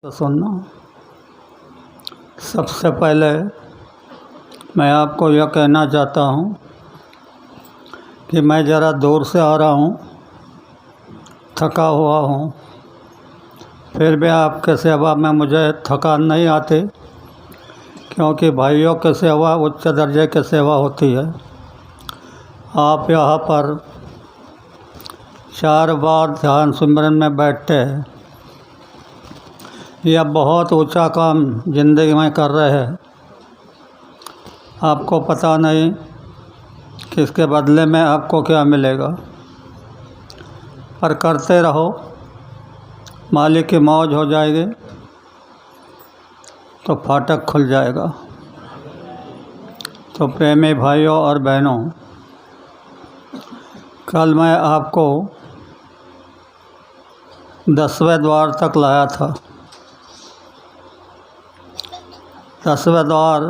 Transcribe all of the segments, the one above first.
तो सुनना। सबसे पहले मैं आपको यह कहना चाहता हूँ कि मैं ज़रा दूर से आ रहा हूँ, थका हुआ हूँ। फिर भी आपके सेवा में मुझे थकान नहीं आती, क्योंकि भाइयों की सेवा उच्च दर्जे की सेवा होती है। आप यहाँ पर 4 बार ध्यान सिमरन में बैठते हैं। यह बहुत ऊंचा काम ज़िंदगी में कर रहे हैं। आपको पता नहीं कि इसके बदले में आपको क्या मिलेगा, पर करते रहो, मालिक की मौज हो जाएगी तो फाटक खुल जाएगा। तो प्रेमी भाइयों और बहनों, कल मैं आपको 10वें द्वार तक लाया था। 10वें द्वार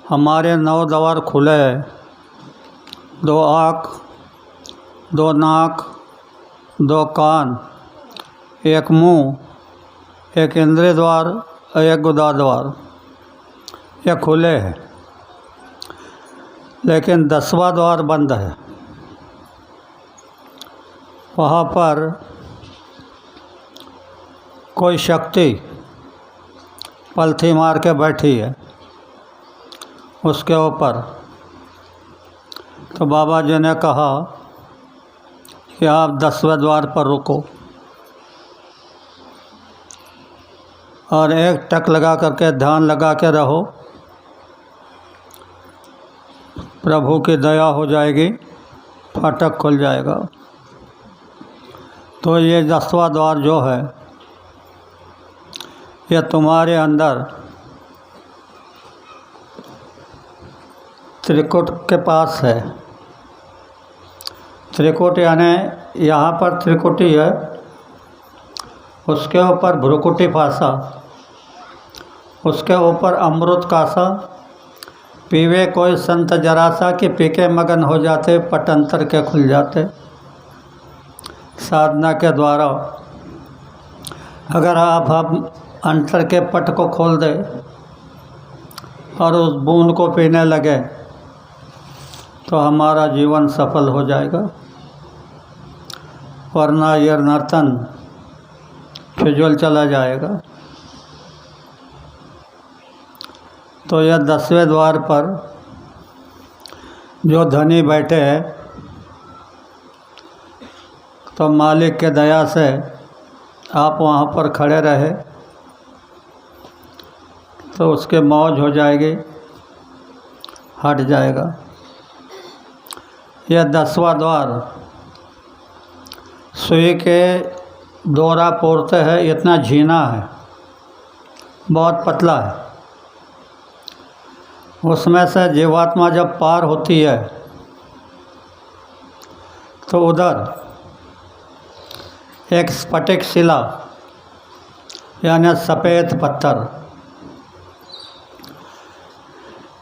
हमारे 9 द्वार खुले हैं। 2 आँख, 2 नाक, 2 कान, 1 मुंह, 1 इंद्रिय द्वार और 1 गुदा द्वार, ये खुले हैं। लेकिन 10वां द्वार बंद है। वहाँ पर कोई शक्ति पलथी मार के बैठी है उसके ऊपर। तो बाबा जी ने कहा कि आप 10वें द्वार पर रुको और एक टक लगा करके ध्यान लगा के रहो। प्रभु की दया हो जाएगी, फाटक खुल जाएगा। तो ये 10वां द्वार जो है, यह तुम्हारे अंदर त्रिकुट के पास है। त्रिकुट यानी यहाँ पर त्रिकुटी है, उसके ऊपर भ्रुकुटी फासा, उसके ऊपर अमृत कासा। पीवे कोई संत जरासा कि पी के मगन हो जाते, पटंतर के खुल जाते। साधना के द्वारा अगर आप अंतर के पट को खोल दे और उस बूंद को पीने लगे तो हमारा जीवन सफल हो जाएगा, वरना यह नर्तन फिजूल चला जाएगा। तो यह 10वें द्वार पर जो धनी बैठे हैं, तो मालिक के दया से आप वहाँ पर खड़े रहे तो उसके मौज हो जाएगी, हट जाएगा। यह 10वां द्वार सुई के डोरा पोरते है, इतना झीना है, बहुत पतला है। उसमें से जीवात्मा जब पार होती है तो उधर एक स्फटिक शिला यानी सफ़ेद पत्थर,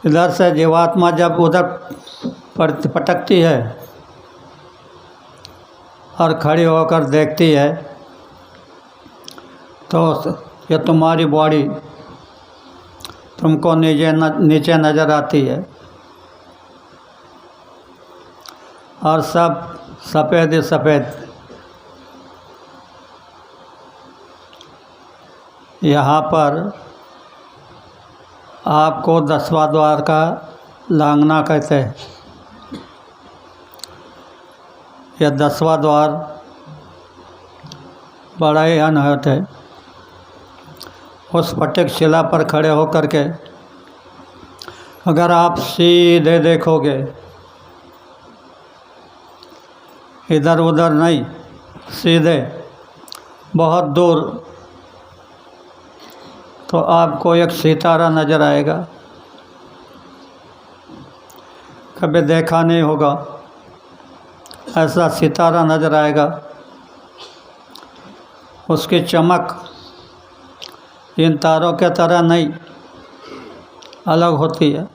इधर से जीवात्मा जब उधर पटकती है और खड़ी होकर देखती है तो ये तुम्हारी बॉडी तुमको नीचे नज़र आती है और सब सफ़ेद ही सफ़ेद। यहाँ पर आपको 10वां द्वार का लांघना कहते हैं। यह 10वां द्वार बड़ा ही अनहद है। उस फटिक शिला पर खड़े होकर के अगर आप सीधे देखोगे, इधर उधर नहीं, सीधे बहुत दूर, तो आपको एक सितारा नज़र आएगा। कभी देखा नहीं होगा ऐसा सितारा नज़र आएगा। उसकी चमक इन तारों के तरह नहीं, अलग होती है।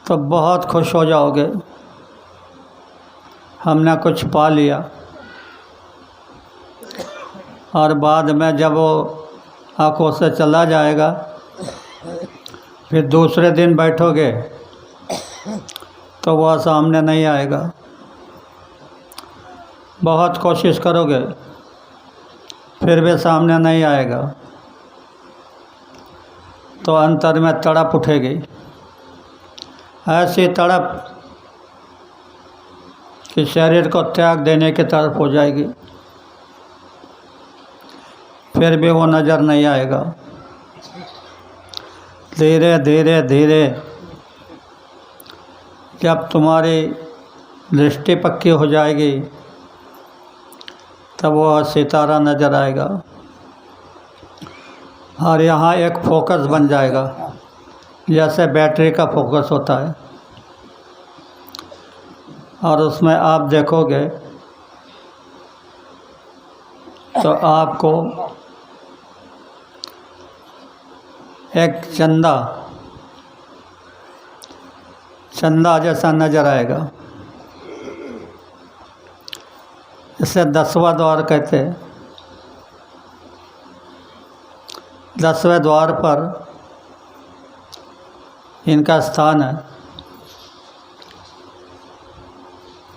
तो बहुत खुश हो जाओगे, हमने कुछ पा लिया। और बाद में जब वो आँखों से चला जाएगा, फिर दूसरे दिन बैठोगे तो वह सामने नहीं आएगा। बहुत कोशिश करोगे फिर भी सामने नहीं आएगा, तो अंतर में तड़प उठेगी। ऐसी तड़प कि शरीर को त्याग देने की तरफ हो जाएगी, फिर भी वो नज़र नहीं आएगा। धीरे धीरे धीरे जब तुम्हारी दृष्टि पक्की हो जाएगी, तब वह सितारा नज़र आएगा और यहाँ एक फोकस बन जाएगा, जैसे बैटरी का फोकस होता है। और उसमें आप देखोगे तो आपको एक चंदा जैसा नज़र आएगा। इसे 10वां द्वार कहते हैं। 10वें द्वार पर इनका स्थान है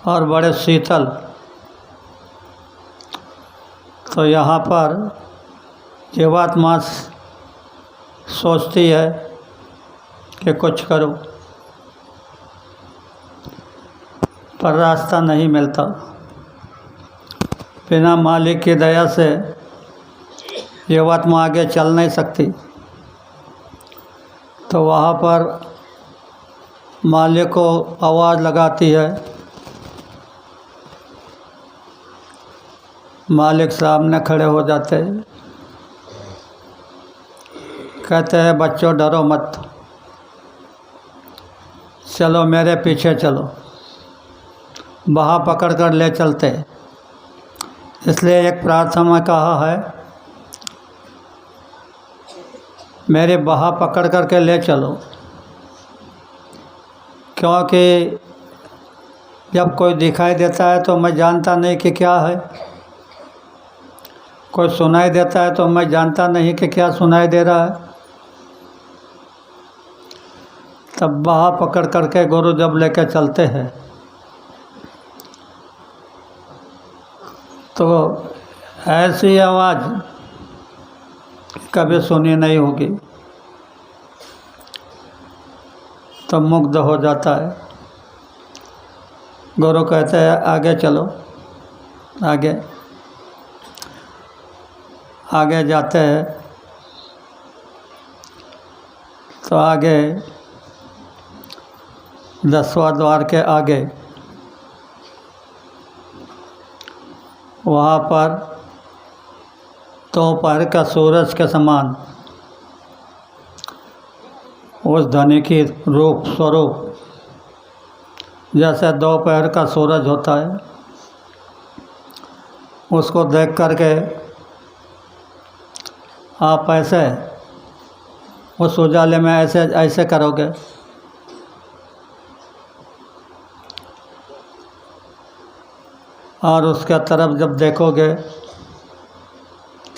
और बड़े शीतल। तो यहाँ पर जीवात्मा सोचती है कि कुछ करो, पर रास्ता नहीं मिलता। बिना मालिक की दया से जीवात्मा आगे चल नहीं सकती। तो वहाँ पर मालिक को आवाज़ लगाती है। मालिक सामने खड़े हो जाते हैं, कहते हैं बच्चों डरो मत, चलो मेरे पीछे चलो। बाह पकड़ कर ले चलते। इसलिए एक प्रार्थना में कहा है, मेरे बाह पकड़ कर के ले चलो। क्योंकि जब कोई दिखाई देता है तो मैं जानता नहीं कि क्या है, कोई सुनाई देता है तो मैं जानता नहीं कि क्या सुनाई दे रहा है। तब बाह पकड़ करके गुरु जब लेके चलते हैं तो ऐसी आवाज़ कभी सुनी नहीं होगी, तो मुग्ध हो जाता है। गुरु कहते हैं आगे चलो, आगे आगे जाते हैं। तो आगे 10वां द्वार के आगे वहाँ पर दोपहर का सूरज के समान उस धनी की रूप स्वरूप, जैसे दोपहर का सूरज होता है, उसको देख करके आप ऐसे उस उजाले में ऐसे ऐसे करोगे, और उसके तरफ जब देखोगे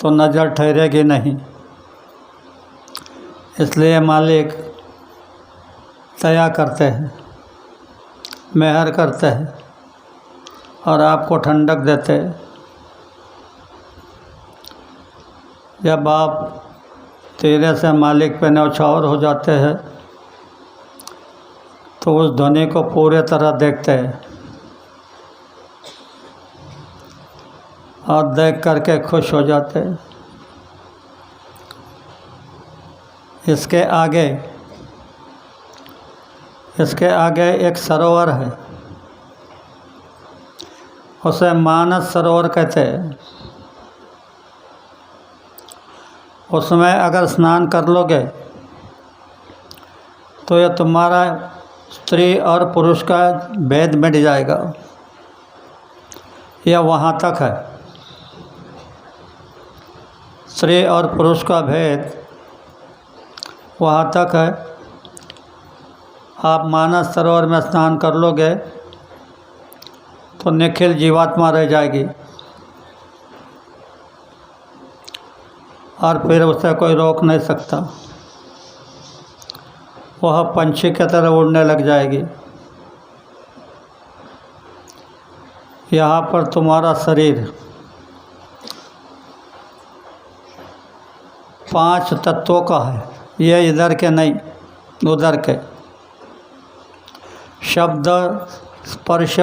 तो नज़र ठहरेगी नहीं। इसलिए मालिक दया करते हैं, मेहर करते हैं और आपको ठंडक देते हैं। जब आप धीरे से मालिक पे न्यौछावर हो जाते हैं तो उस ध्वनि को पूरे तरह देखते हैं और देख करके खुश हो जाते हैं। इसके आगे एक सरोवर है, उसे मानस सरोवर कहते हैं। उसमें अगर स्नान कर लोगे तो ये तुम्हारा स्त्री और पुरुष का भेद मिट जाएगा। यह वहाँ तक है, स्त्री और पुरुष का भेद वहाँ तक है। आप मानस सरोवर में स्नान कर लोगे तो निखिल जीवात्मा रह जाएगी। और फिर उसे कोई रोक नहीं सकता। वह पंछी की तरह उड़ने लग जाएगी। यहाँ पर तुम्हारा शरीर 5 तत्वों का है, ये इधर के नहीं उधर के। शब्द, स्पर्श,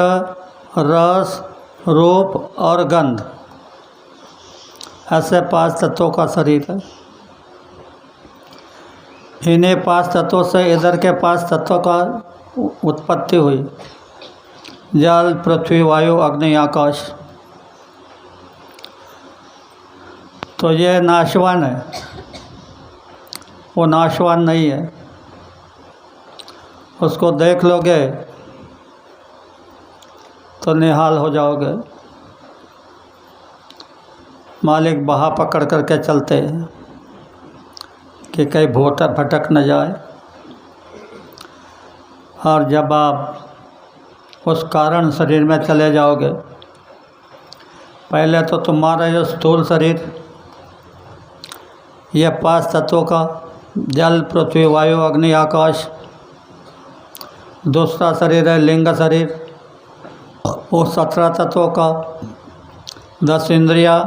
रस, रूप और गंध, ऐसे 5 तत्वों का शरीर है। इन्हीं 5 तत्वों से इधर के 5 तत्वों का उत्पत्ति हुई। जल, पृथ्वी, वायु, अग्नि, आकाश। तो ये नाशवान है, वो नाशवान नहीं है। उसको देख लोगे तो निहाल हो जाओगे। मालिक बहा पकड़ करके चलते हैं कि कहीं भटक न जाए। और जब आप उस कारण शरीर में चले जाओगे, पहले तो तुम्हारा ये स्थूल शरीर, ये 5 तत्वों का जल, पृथ्वी, वायु, अग्नि, आकाश। दूसरा शरीर है लिंग शरीर, वो 17 तत्वों का, 10 इंद्रियाँ,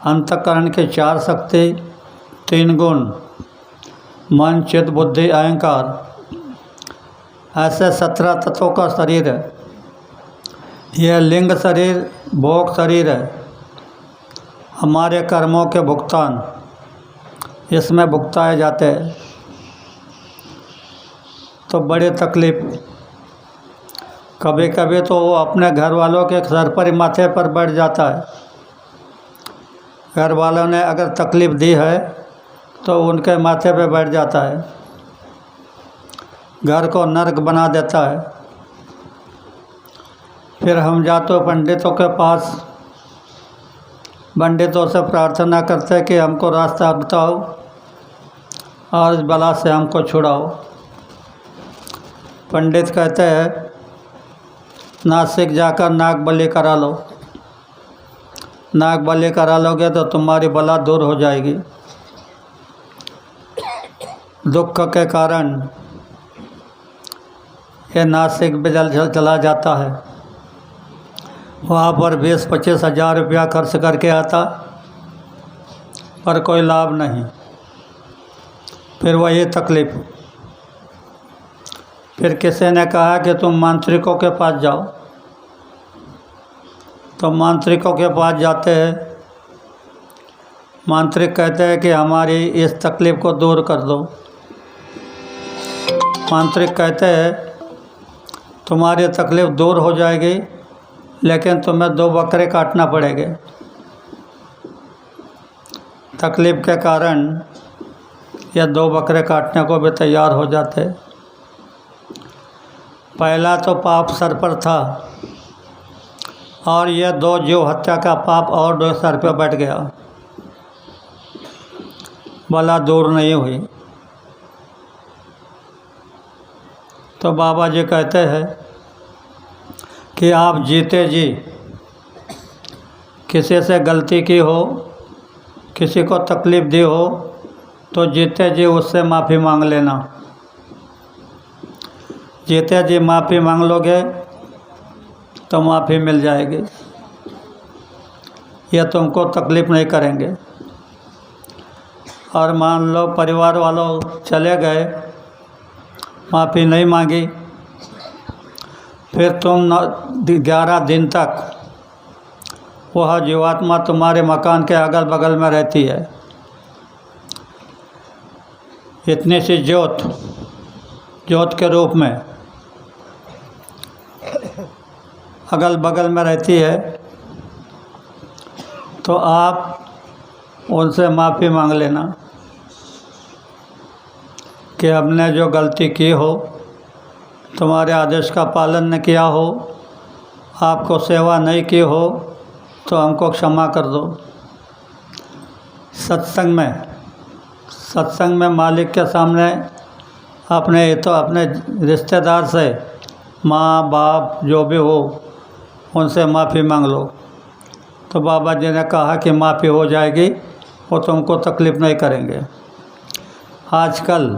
अंतःकरण की 4 शक्ति, 3 गुण, मन, चित्त, बुद्धि, अहंकार, ऐसे 17 तत्वों का शरीर है। यह लिंग शरीर भोग शरीर है, हमारे कर्मों के भुगतान इसमें भुगताए जाते हैं। तो बड़ी तकलीफ, कभी कभी तो वो अपने घर वालों के सर पर, माथे पर बैठ जाता है। घर वालों ने अगर तकलीफ़ दी है तो उनके माथे पे बैठ जाता है, घर को नर्क बना देता है। फिर हम जाते पंडितों के पास, पंडितों से प्रार्थना करते कि हमको रास्ता बताओ और इस बला से हमको छुड़ाओ। पंडित कहते हैं नासिक जाकर नाग बलि करा लो, नाग बलि करा लोगे तो तुम्हारी बला दूर हो जाएगी। दुख के कारण ये नासिक में चला जाता है, वहाँ पर 20-25 हज़ार रुपया खर्च करके आता, पर कोई लाभ नहीं। फिर वही तकलीफ़। फिर किसी ने कहा कि तुम मांत्रिकों के पास जाओ, तो मांत्रिकों के पास जाते हैं। मांत्रिक कहते हैं कि हमारी इस तकलीफ़ को दूर कर दो। मांत्रिक कहते हैं तुम्हारी तकलीफ़ दूर हो जाएगी, लेकिन तुम्हें 2 बकरे काटना पड़ेंगे। तकलीफ़ के कारण ये 2 बकरे काटने को भी तैयार हो जाते। पहला तो पाप सर पर था, और ये 2 जीव हत्या का पाप और 2 सर पर बैठ गया, बला दूर नहीं हुई। तो बाबा जी कहते हैं कि आप जीते जी किसी से गलती की हो, किसी को तकलीफ़ दी हो, तो जीते जी उससे माफ़ी मांग लेना। जीते जी माफ़ी मांग लोगे तो माफ़ी मिल जाएगी, यह तुमको तकलीफ़ नहीं करेंगे। और मान लो परिवार वालों चले गए, माफ़ी नहीं मांगी, फिर तुम 11 दिन तक वह जीवात्मा तुम्हारे मकान के अगल बगल में रहती है। इतनी सी ज्योत के रूप में अगल बगल में रहती है। तो आप उनसे माफ़ी मांग लेना कि हमने जो गलती की हो, तुम्हारे आदेश का पालन न किया हो, आपको सेवा नहीं की हो, तो हमको क्षमा कर दो। सत्संग में मालिक के सामने अपने रिश्तेदार से, माँ बाप जो भी हो, उनसे माफ़ी मांग लो। तो बाबा जी ने कहा कि माफ़ी हो जाएगी वो तुमको तकलीफ़ नहीं करेंगे। आजकल